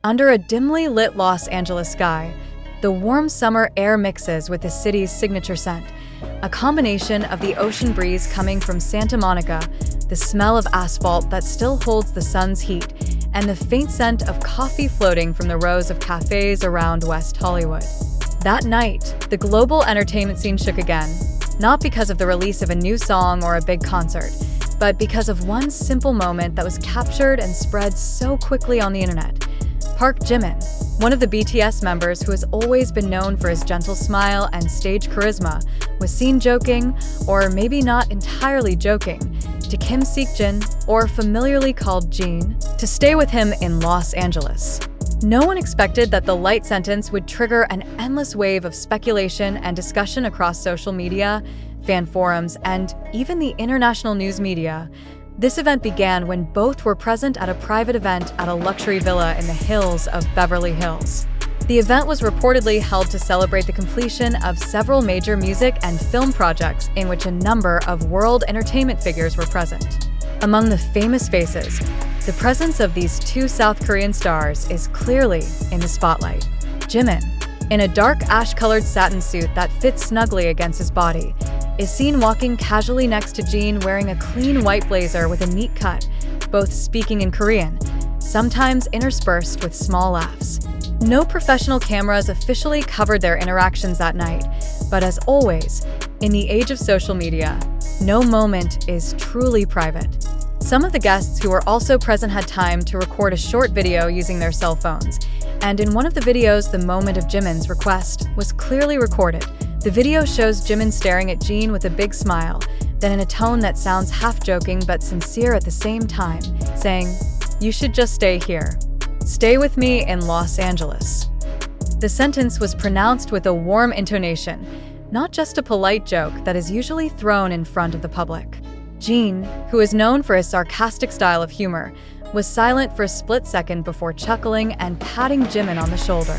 Under a dimly lit Los Angeles sky, the warm summer air mixes with the city's signature scent, a combination of the ocean breeze coming from Santa Monica, the smell of asphalt that still holds the sun's heat, and the faint scent of coffee floating from the rows of cafes around West Hollywood. That night, the global entertainment scene shook again, not because of the release of a new song or a big concert, but because of one simple moment that was captured and spread so quickly on the internet. Park Jimin, one of the BTS members who has always been known for his gentle smile and stage charisma, was seen joking, or maybe not entirely joking, to Kim Seok-jin, or familiarly called Jin, to stay with him in Los Angeles. No one expected that the light sentence would trigger an endless wave of speculation and discussion across social media, fan forums, and even the international news media. This event began when both were present at a private event at a luxury villa in the hills of Beverly Hills. The event was reportedly held to celebrate the completion of several major music and film projects in which a number of world entertainment figures were present. Among the famous faces, the presence of these two South Korean stars is clearly in the spotlight. Jimin, in a dark ash-colored satin suit that fits snugly against his body, is seen walking casually next to Jin wearing a clean white blazer with a neat cut, both speaking in Korean, sometimes interspersed with small laughs. No professional cameras officially covered their interactions that night, but as always, in the age of social media, no moment is truly private. Some of the guests who were also present had time to record a short video using their cell phones, and in one of the videos, the moment of Jimin's request was clearly recorded. The video shows Jimin staring at Jin with a big smile, then in a tone that sounds half-joking but sincere at the same time, saying, "You should just stay here. Stay with me in Los Angeles." The sentence was pronounced with a warm intonation, not just a polite joke that is usually thrown in front of the public. Jin, who is known for his sarcastic style of humor, was silent for a split second before chuckling and patting Jimin on the shoulder.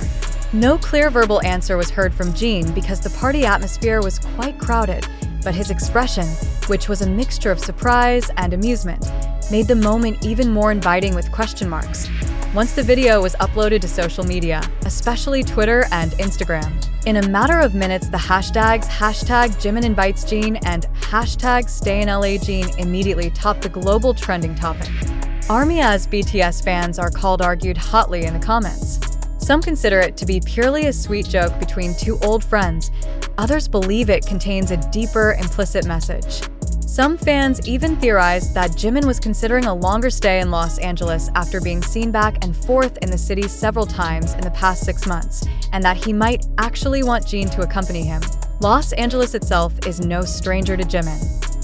No clear verbal answer was heard from Jin because the party atmosphere was quite crowded, but his expression, which was a mixture of surprise and amusement, made the moment even more inviting with question marks. Once the video was uploaded to social media, especially Twitter and Instagram, in a matter of minutes the hashtags #JiminInvitesJin and #StayInLAJin immediately topped the global trending topic. ARMY, as BTS fans are called, argued hotly in the comments. Some consider it to be purely a sweet joke between two old friends. Others believe it contains a deeper, implicit message. Some fans even theorized that Jimin was considering a longer stay in Los Angeles after being seen back and forth in the city several times in the past 6 months, and that he might actually want Jin to accompany him. Los Angeles itself is no stranger to Jimin.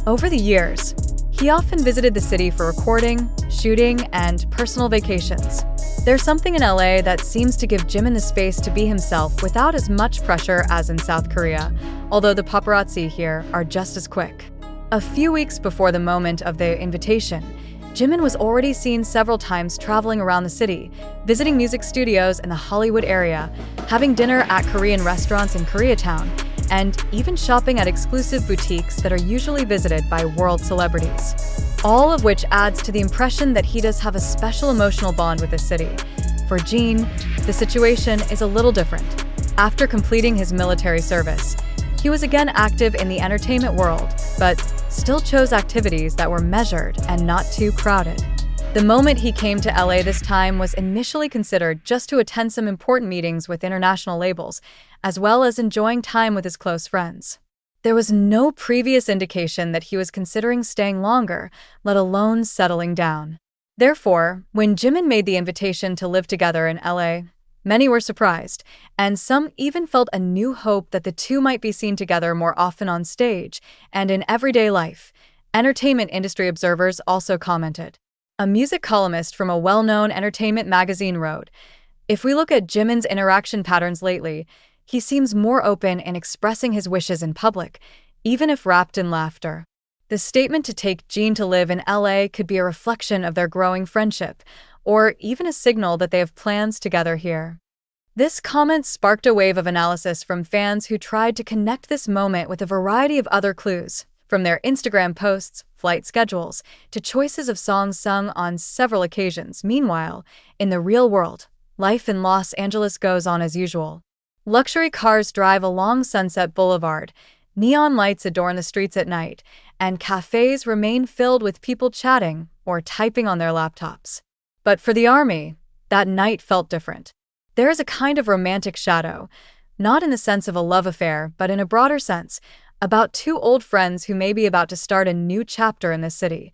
Over the years, he often visited the city for recording, shooting, and personal vacations. There's something in LA that seems to give Jimin the space to be himself without as much pressure as in South Korea, although the paparazzi here are just as quick. A few weeks before the moment of the invitation, Jimin was already seen several times traveling around the city, visiting music studios in the Hollywood area, having dinner at Korean restaurants in Koreatown, and even shopping at exclusive boutiques that are usually visited by world celebrities. All of which adds to the impression that he does have a special emotional bond with the city. For Jin, the situation is a little different. After completing his military service, he was again active in the entertainment world, but still chose activities that were measured and not too crowded. The moment he came to LA this time was initially considered just to attend some important meetings with international labels, as well as enjoying time with his close friends. There was no previous indication that he was considering staying longer, let alone settling down. Therefore, when Jimin made the invitation to live together in LA, many were surprised, and some even felt a new hope that the two might be seen together more often on stage and in everyday life. Entertainment industry observers also commented. A music columnist from a well-known entertainment magazine wrote, "If we look at Jimin's interaction patterns lately, he seems more open in expressing his wishes in public, even if wrapped in laughter." The statement to take Jin to live in LA could be a reflection of their growing friendship, or even a signal that they have plans together here. This comment sparked a wave of analysis from fans who tried to connect this moment with a variety of other clues, from their Instagram posts, flight schedules, to choices of songs sung on several occasions. Meanwhile, in the real world, life in Los Angeles goes on as usual. Luxury cars drive along Sunset Boulevard, neon lights adorn the streets at night, and cafes remain filled with people chatting or typing on their laptops. But for the army, that night felt different. There is a kind of romantic shadow, not in the sense of a love affair, but in a broader sense, about two old friends who may be about to start a new chapter in this city.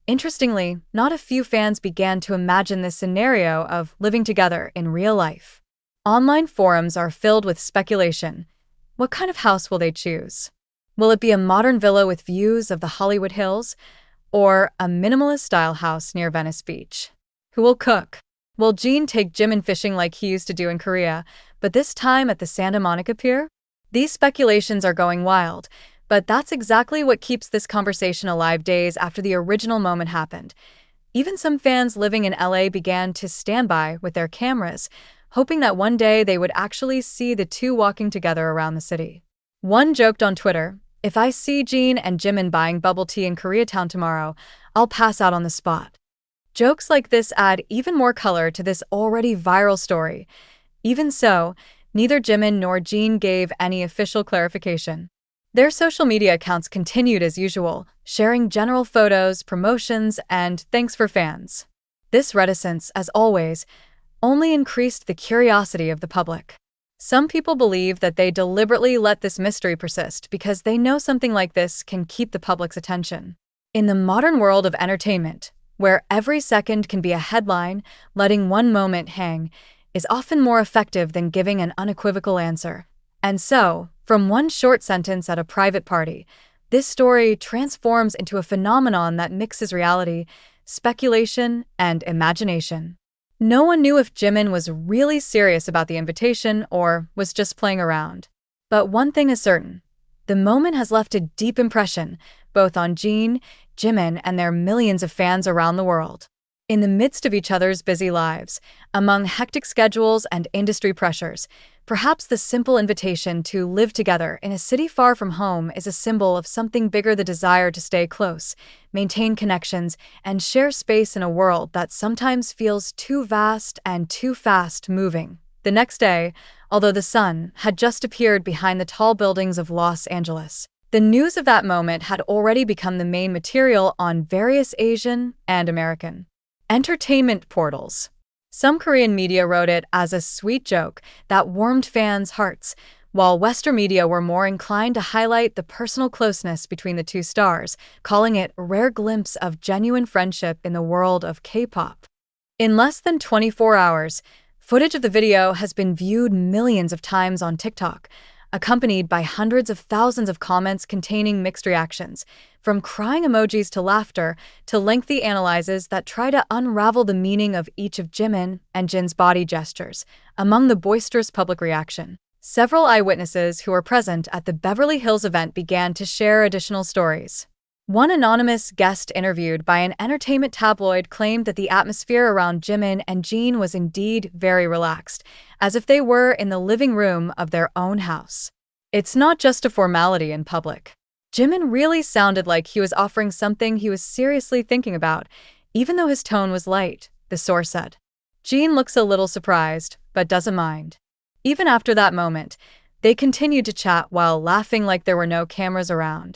Interestingly, not a few fans began to imagine this scenario of living together in real life. Online forums are filled with speculation. What kind of house will they choose? Will it be a modern villa with views of the Hollywood Hills, or a minimalist-style house near Venice Beach? Who will cook? Will Jin take Jimin fishing like he used to do in Korea, but this time at the Santa Monica Pier? These speculations are going wild, but that's exactly what keeps this conversation alive days after the original moment happened. Even some fans living in LA began to stand by with their cameras, hoping that one day they would actually see the two walking together around the city. One joked on Twitter, "If I see Jin and Jimin buying bubble tea in Koreatown tomorrow, I'll pass out on the spot." Jokes like this add even more color to this already viral story. Even so, neither Jimin nor Jin gave any official clarification. Their social media accounts continued as usual, sharing general photos, promotions, and thanks for fans. This reticence, as always, only increased the curiosity of the public. Some people believe that they deliberately let this mystery persist because they know something like this can keep the public's attention. In the modern world of entertainment, where every second can be a headline, letting one moment hang is often more effective than giving an unequivocal answer. And so, from one short sentence at a private party, this story transforms into a phenomenon that mixes reality, speculation, and imagination. No one knew if Jimin was really serious about the invitation or was just playing around. But one thing is certain. The moment has left a deep impression, both on Jin, Jimin, and their millions of fans around the world. In the midst of each other's busy lives, among hectic schedules and industry pressures, perhaps the simple invitation to live together in a city far from home is a symbol of something bigger: the desire to stay close, maintain connections, and share space in a world that sometimes feels too vast and too fast-moving. The next day, although the sun had just appeared behind the tall buildings of Los Angeles, the news of that moment had already become the main material on various Asian and American entertainment portals. Some Korean media wrote it as a sweet joke that warmed fans' hearts, while Western media were more inclined to highlight the personal closeness between the two stars, calling it a rare glimpse of genuine friendship in the world of K-pop. In less than 24 hours, footage of the video has been viewed millions of times on TikTok, accompanied by hundreds of thousands of comments containing mixed reactions, from crying emojis to laughter to lengthy analyses that try to unravel the meaning of each of Jimin and Jin's body gestures. Among the boisterous public reaction, several eyewitnesses who were present at the Beverly Hills event began to share additional stories. One anonymous guest interviewed by an entertainment tabloid claimed that the atmosphere around Jimin and Jin was indeed very relaxed, as if they were in the living room of their own house. It's not just a formality in public. Jimin really sounded like he was offering something he was seriously thinking about, even though his tone was light, the source said. Jin looks a little surprised, but doesn't mind. Even after that moment, they continued to chat while laughing like there were no cameras around.